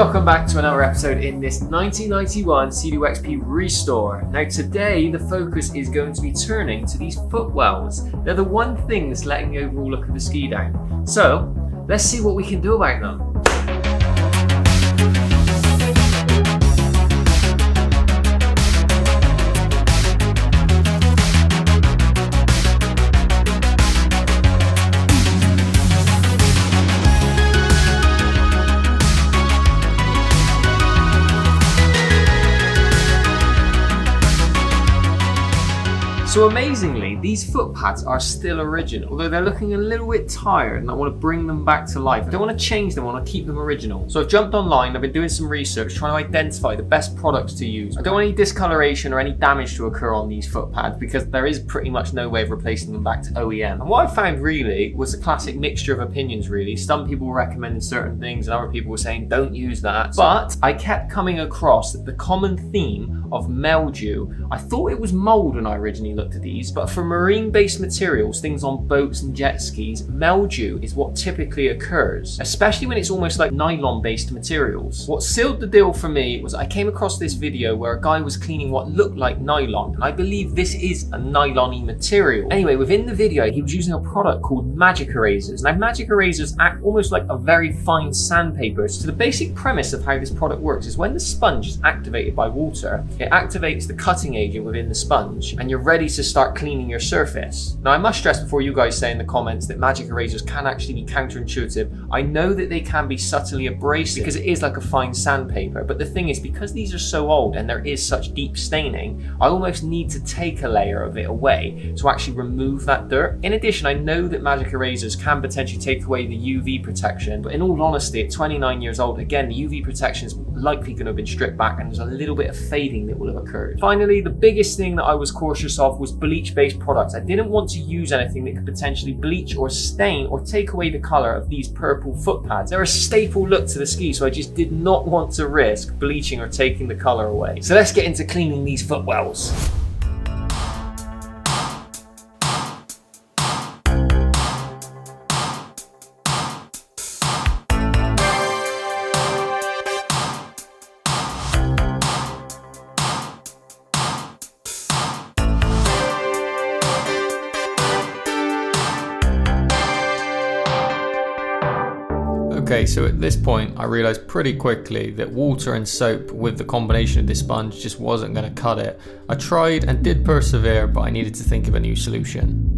welcome back to another episode in this 1991 Seadoo XP restore. Now today the focus is going to be turning to these footwells. They're the one thing that's letting the overall look of the ski down. So let's see what we can do about them. So amazingly, these foot pads are still original, although they're looking a little bit tired and I want to bring them back to life. I don't want to change them, I want to keep them original. So I've jumped online, I've been doing some research trying to identify the best products to use. I don't want any discoloration or any damage to occur on these foot pads because there is pretty much no way of replacing them back to OEM. And what I found really was a classic mixture of opinions really. Some people were recommending certain things and other people were saying don't use that. But I kept coming across the common theme of mildew. I thought it was mould when I originally looked at these, but for marine-based materials, things on boats and jet skis, mildew is what typically occurs, especially when it's almost like nylon-based materials. What sealed the deal for me was I came across this video where a guy was cleaning what looked like nylon, and I believe this is a nylon-y material. Anyway, within the video, he was using a product called magic erasers. Now, magic erasers act almost like a very fine sandpaper. So the basic premise of how this product works is when the sponge is activated by water, it activates the cutting agent within the sponge, and you're ready to start cleaning your surface. Now, I must stress before you guys say in the comments that magic erasers can actually be counterintuitive. I know that they can be subtly abrasive because it is like a fine sandpaper, but the thing is, because these are so old and there is such deep staining, I almost need to take a layer of it away to actually remove that dirt. In addition, I know that magic erasers can potentially take away the UV protection, but in all honesty, at 29 years old, again, the UV protection is likely going to have been stripped back and there's a little bit of fading that will have occurred. Finally, the biggest thing that I was cautious of was bleach-based products. I didn't want to use anything that could potentially bleach or stain or take away the color of these purple foot pads. They're a staple look to the ski, so I just did not want to risk bleaching or taking the color away. So let's get into cleaning these footwells. Okay, so at this point I realized pretty quickly that water and soap with the combination of this sponge just wasn't going to cut it. I tried and did persevere, but I needed to think of a new solution.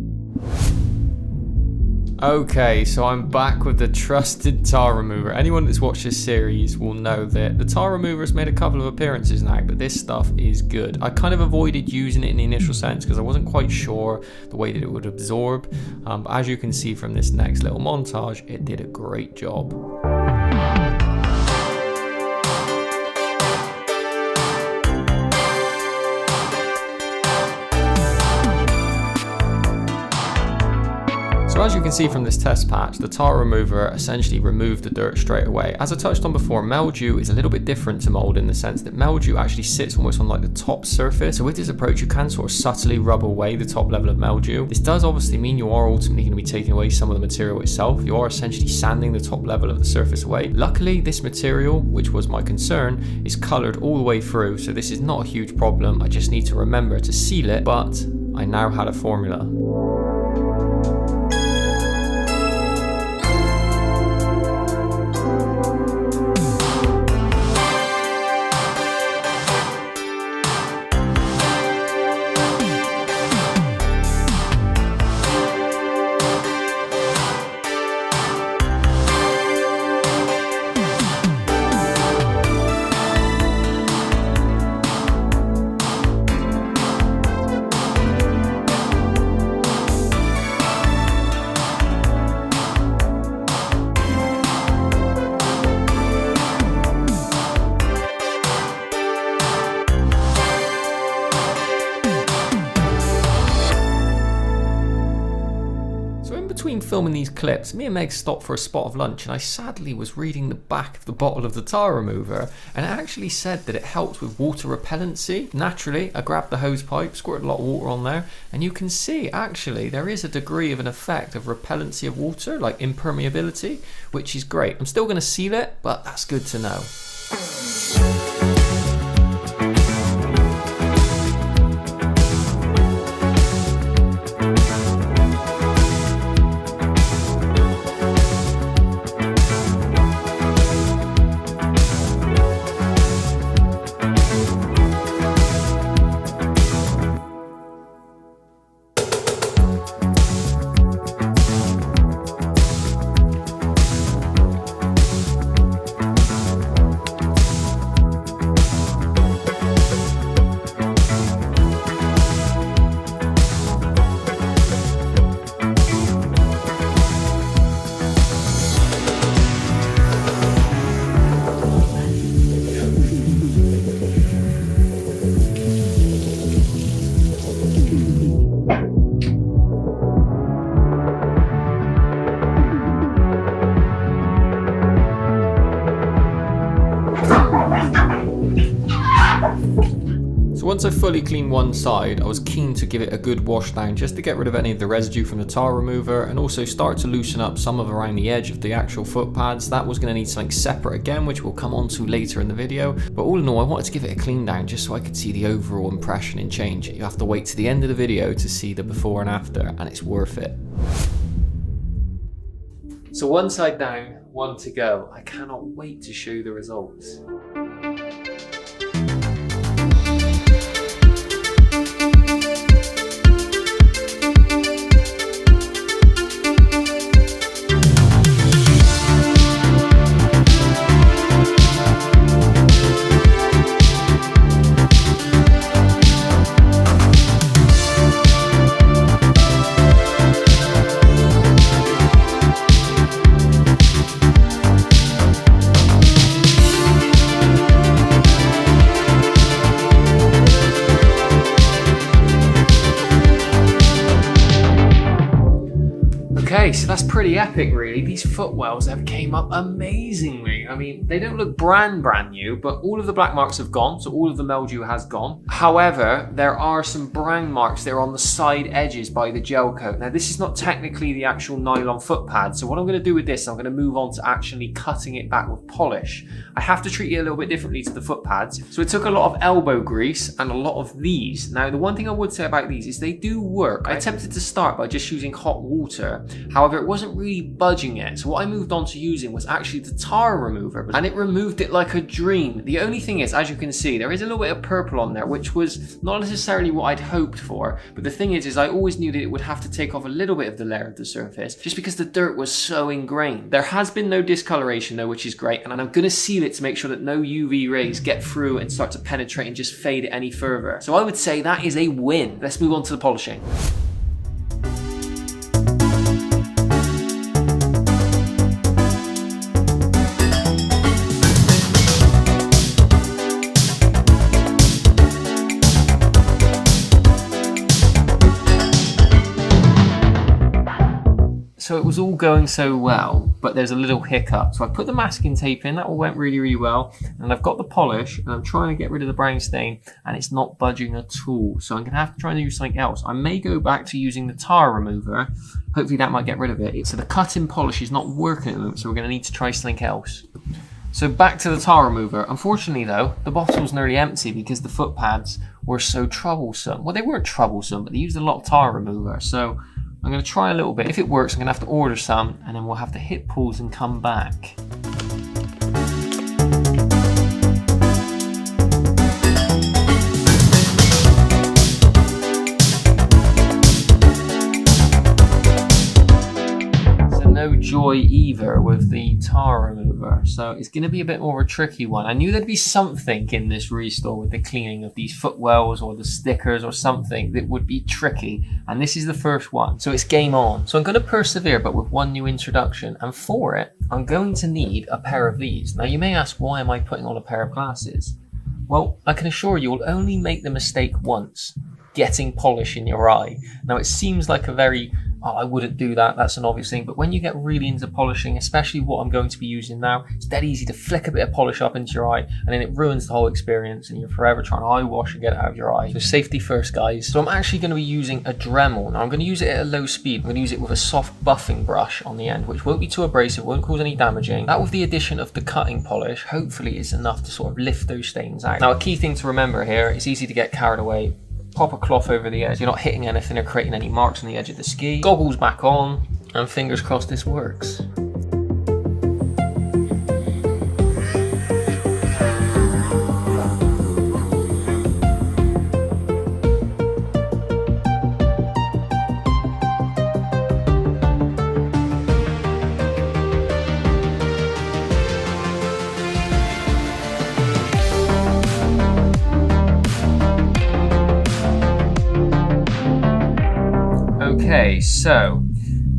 Okay, so I'm back with the trusted tar remover. Anyone that's watched this series will know that the tar remover has made a couple of appearances now, but this stuff is good. I kind of avoided using it in the initial sense because I wasn't quite sure the way that it would absorb. But as you can see from this next little montage, it did a great job. So as you can see from this test patch, the tar remover essentially removed the dirt straight away. As I touched on before, mildew is a little bit different to mould in the sense that mildew actually sits almost on like the top surface. So with this approach, you can sort of subtly rub away the top level of mildew. This does obviously mean you are ultimately going to be taking away some of the material itself. You are essentially sanding the top level of the surface away. Luckily, this material, which was my concern, is coloured all the way through. So this is not a huge problem. I just need to remember to seal it, but I now had a formula. Between filming these clips, me and Meg stopped for a spot of lunch and I sadly was reading the back of the bottle of the tar remover and it actually said that it helps with water repellency. Naturally, I grabbed the hose pipe, squirted a lot of water on there, and you can see actually there is a degree of an effect of repellency of water, like impermeability, which is great. I'm still going to seal it, but that's good to know. So once I fully cleaned one side, I was keen to give it a good wash down just to get rid of any of the residue from the tar remover and also start to loosen up some of around the edge of the actual foot pads. That was going to need something separate again, which we'll come on to later in the video. But all in all, I wanted to give it a clean down just so I could see the overall impression and change. You have to wait to the end of the video to see the before and after, and it's worth it. So one side down, one to go. I cannot wait to show you the results. Okay, so that's pretty epic really. These footwells have came up amazingly. I mean, they don't look brand new, but all of the black marks have gone, so all of the mildew has gone. However, there are some brown marks that are on the side edges by the gel coat. Now, this is not technically the actual nylon foot pad, so what I'm going to do with this, I'm going to move on to actually cutting it back with polish. I have to treat it a little bit differently to the foot pads, so it took a lot of elbow grease and a lot of these. Now, the one thing I would say about these is they do work. I attempted to start by just using hot water. However, it wasn't really budging it. So what I moved on to using was actually the tar remover, and it removed it like a dream. The only thing is, as you can see, there is a little bit of purple on there, which was not necessarily what I'd hoped for. But the thing is I always knew that it would have to take off a little bit of the layer of the surface, just because the dirt was so ingrained. There has been no discoloration though, which is great. And I'm going to seal it to make sure that no UV rays get through and start to penetrate and just fade it any further. So I would say that is a win. Let's move on to the polishing. So it was all going so well, but there's a little hiccup. So I put the masking tape in, that all went really well. And I've got the polish and I'm trying to get rid of the brown stain and it's not budging at all. So I'm gonna have to try and use something else. I may go back to using the tar remover. Hopefully that might get rid of it. So the cut-in polish is not working at the moment, so we're gonna need to try something else. So back to the tar remover. Unfortunately though, the bottle's nearly empty because the foot pads were so troublesome. Well, they weren't troublesome, but they used a lot of tar remover. So I'm going to try a little bit. If it works, I'm going to have to order some and then we'll have to hit pause and come back. No joy either with the tar remover, so it's going to be a bit more of a tricky one. I knew there'd be something in this restore with the cleaning of these footwells or the stickers or something that would be tricky, and this is the first one, so it's game on. So I'm going to persevere, but with one new introduction, and for it I'm going to need a pair of these. Now you may ask, why am I putting on a pair of glasses? Well, I can assure you, you'll only make the mistake once, getting polish in your eye. Now it seems like a very, oh, I wouldn't do that, that's an obvious thing, but when you get really into polishing, especially what I'm going to be using now, it's dead easy to flick a bit of polish up into your eye and then it ruins the whole experience and you're forever trying to eye wash and get it out of your eye. So safety first, guys. So I'm actually going to be using a Dremel. Now I'm going to use it at a low speed. I'm going to use it with a soft buffing brush on the end, which won't be too abrasive, won't cause any damaging. That with the addition of the cutting polish, hopefully is enough to sort of lift those stains out. Now a key thing to remember here, it's easy to get carried away. Pop a cloth over the edge, you're not hitting anything or creating any marks on the edge of the ski. Goggles back on, and fingers crossed this works. Okay, so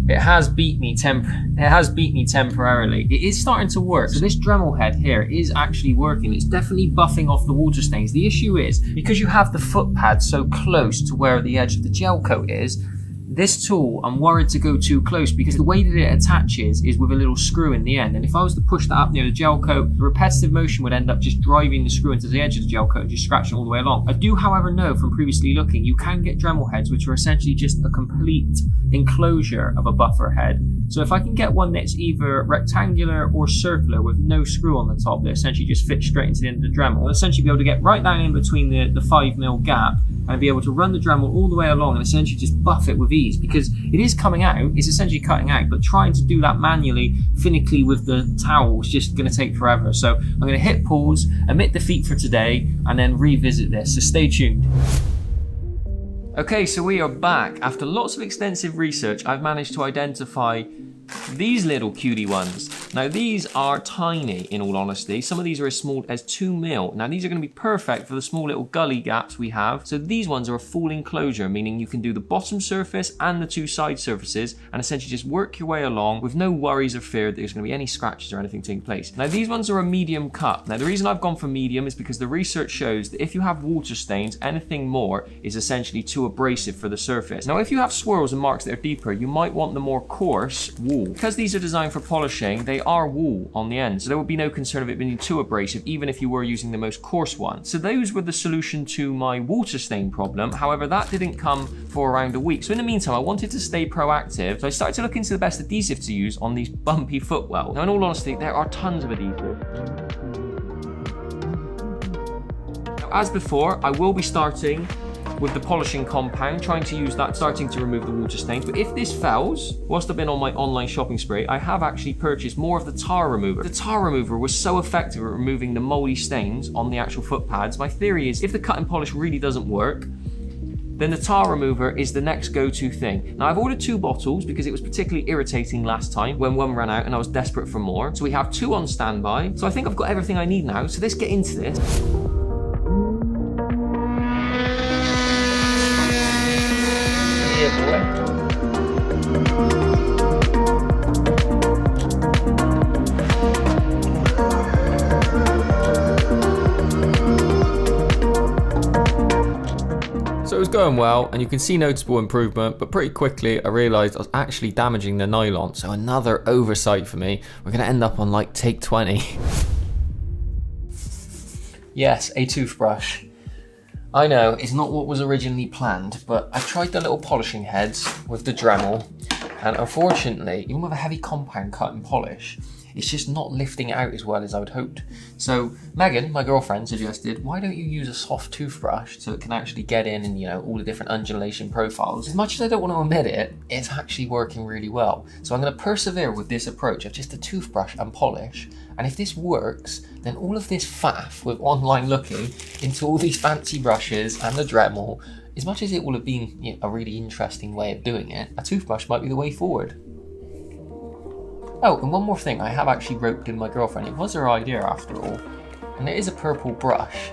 it has beat me temporarily. It is starting to work. So this Dremel head here is actually working. It's definitely buffing off the water stains. The issue is, because you have the foot pad so close to where the edge of the gel coat is, This tool, I'm worried to go too close because the way that it attaches is with a little screw in the end. And if I was to push that up near the gel coat, the repetitive motion would end up just driving the screw into the edge of the gel coat and just scratching all the way along. I do, however, know from previously looking, you can get Dremel heads which are essentially just a complete enclosure of a buffer head. So if I can get one that's either rectangular or circular with no screw on the top that essentially just fits straight into the end of the Dremel, I'll essentially be able to get right down in between the 5mm gap and be able to run the Dremel all the way along and essentially just buff it with ease, because it is coming out, it's essentially cutting out, but trying to do that manually, finically with the towel is just going to take forever. So I'm going to hit pause, admit defeat for today, and then revisit this, so stay tuned. Okay, so we are back. After lots of extensive research, I've managed to identify these little cutie ones. Now these are tiny, in all honesty. Some of these are as small as 2mm. Now these are going to be perfect for the small little gully gaps we have. So these ones are a full enclosure, meaning you can do the bottom surface and the two side surfaces and essentially just work your way along with no worries or fear that there's going to be any scratches or anything taking place. Now these ones are a medium cut. Now the reason I've gone for medium is because the research shows that if you have water stains, anything more is essentially too abrasive for the surface. Now if you have swirls and marks that are deeper, you might want the more coarse wool. Because these are designed for polishing, they are wool on the end, so there would be no concern of it being too abrasive, even if you were using the most coarse one. So those were the solution to my water stain problem. However, that didn't come for around a week. So in the meantime, I wanted to stay proactive, so I started to look into the best adhesive to use on these bumpy footwells. Now in all honesty, there are tons of adhesive. Now, as before, I will be starting with the polishing compound, trying to use that, starting to remove the water stains. But if this fails, whilst I've been on my online shopping spree, I have actually purchased more of the tar remover. The tar remover was so effective at removing the mouldy stains on the actual foot pads. My theory is if the cut and polish really doesn't work, then the tar remover is the next go-to thing. Now I've ordered 2 bottles because it was particularly irritating last time when one ran out and I was desperate for more. So we have 2 on standby. So I think I've got everything I need now. So let's get into this. So it was going well, and you can see noticeable improvement, but pretty quickly I realised I was actually damaging the nylon, so another oversight for me. We're going to end up on like take 20. Yes, a toothbrush. I know, it's not what was originally planned, but I tried the little polishing heads with the Dremel, and unfortunately, even with a heavy compound cut and polish, it's just not lifting out as well as I would hoped. So Megan, my girlfriend, suggested, why don't you use a soft toothbrush so it can actually get in and, you know, all the different undulation profiles. As much as I don't want to admit it, it's actually working really well. So I'm going to persevere with this approach of just a toothbrush and polish. And if this works, then all of this faff with online looking into all these fancy brushes and the Dremel, as much as it will have been, you know, a really interesting way of doing it, a toothbrush might be the way forward. Oh, and one more thing, I have actually roped in my girlfriend. It was her idea after all, and it is a purple brush.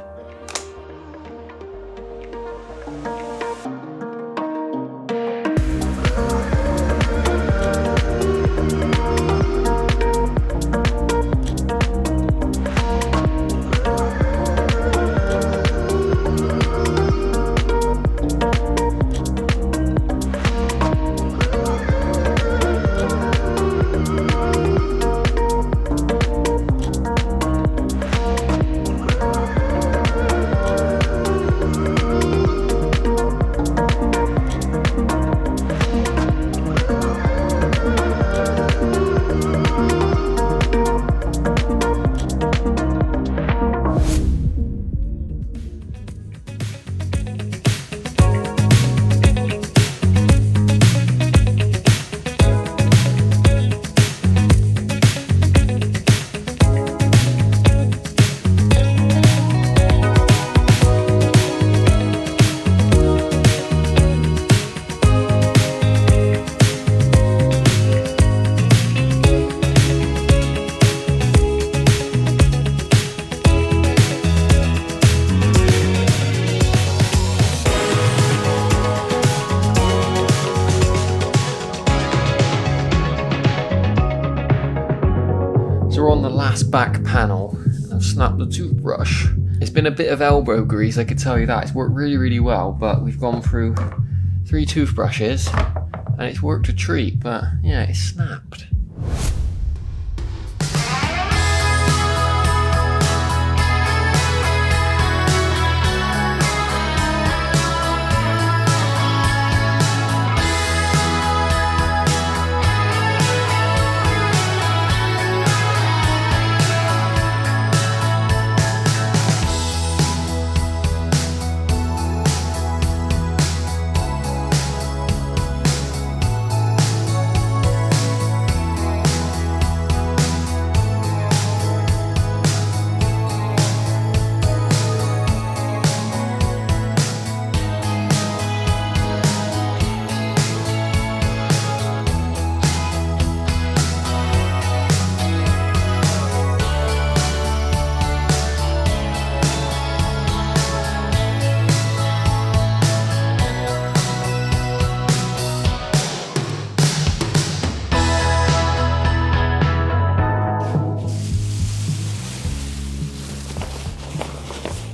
So we're on the last back panel. I've snapped the toothbrush. It's been a bit of elbow grease, I can tell you that. It's worked really, really well, but we've gone through 3 toothbrushes and it's worked a treat, but yeah, it snapped.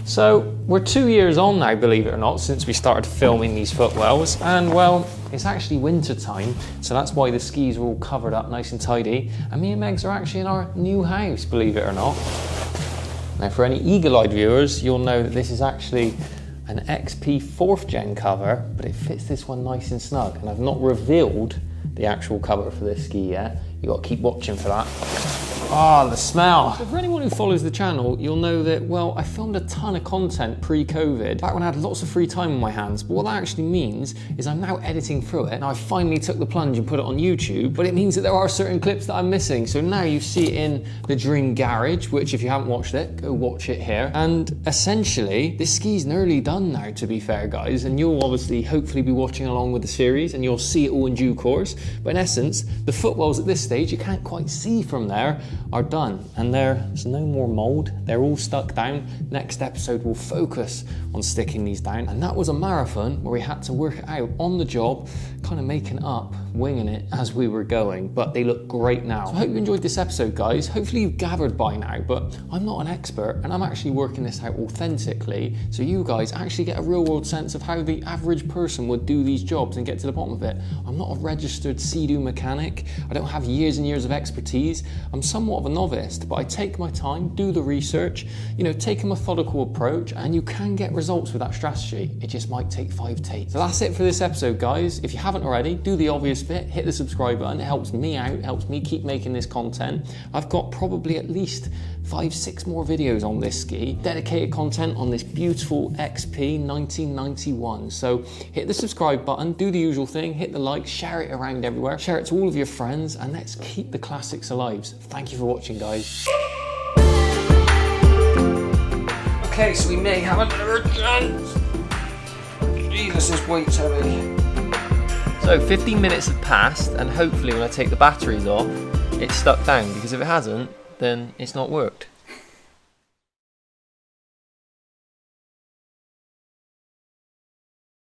So we're 2 years on now, believe it or not, since we started filming these footwells, and well, it's actually winter time, so that's why the skis are all covered up nice and tidy, and me and Megs are actually in our new house, believe it or not. Now for any eagle-eyed viewers, you'll know that this is actually an XP 4th gen cover, but it fits this one nice and snug, and I've not revealed the actual cover for this ski yet. You got to keep watching for that. Ah, the smell. So for anyone who follows the channel, you'll know that, well, I filmed a ton of content pre-COVID, back when I had lots of free time on my hands, but what that actually means is I'm now editing through it. Now I finally took the plunge and put it on YouTube, but it means that there are certain clips that I'm missing. So now you see it in the Dream Garage, which if you haven't watched it, go watch it here. And essentially, this ski's nearly done now, to be fair, guys, and you'll obviously hopefully be watching along with the series and you'll see it all in due course. But in essence, the footwells at this stage, you can't quite see from there, are done, and there's no more mould. They're all stuck down. Next episode will focus on sticking these down, and that was a marathon where we had to work it out on the job, kind of making it up, winging it as we were going, but they look great now. So I hope you enjoyed this episode, guys. Hopefully you've gathered by now, but I'm not an expert and I'm actually working this out authentically, so you guys actually get a real world sense of how the average person would do these jobs and get to the bottom of it. I'm not a registered Seadoo mechanic. I don't have years and years of expertise. I'm somewhat of a novice, but I take my time, do the research, you know, take a methodical approach, and you can get results with that strategy. It just might take 5 takes. So that's it for this episode, guys. If you haven't already, do the obvious bit, hit the subscribe button. It helps me out, it helps me keep making this content. I've got probably at least 5-6 more videos on this ski, dedicated content on this beautiful XP 1991. So hit the subscribe button, do the usual thing, hit the like, share it around everywhere, share it to all of your friends, and let's keep the classics alive. Thank you for watching, guys. Okay, so we may have another chance. Jesus, this weight's heavy. So 15 minutes have passed, and hopefully when I take the batteries off, it's stuck down, because if it hasn't, then it's not worked.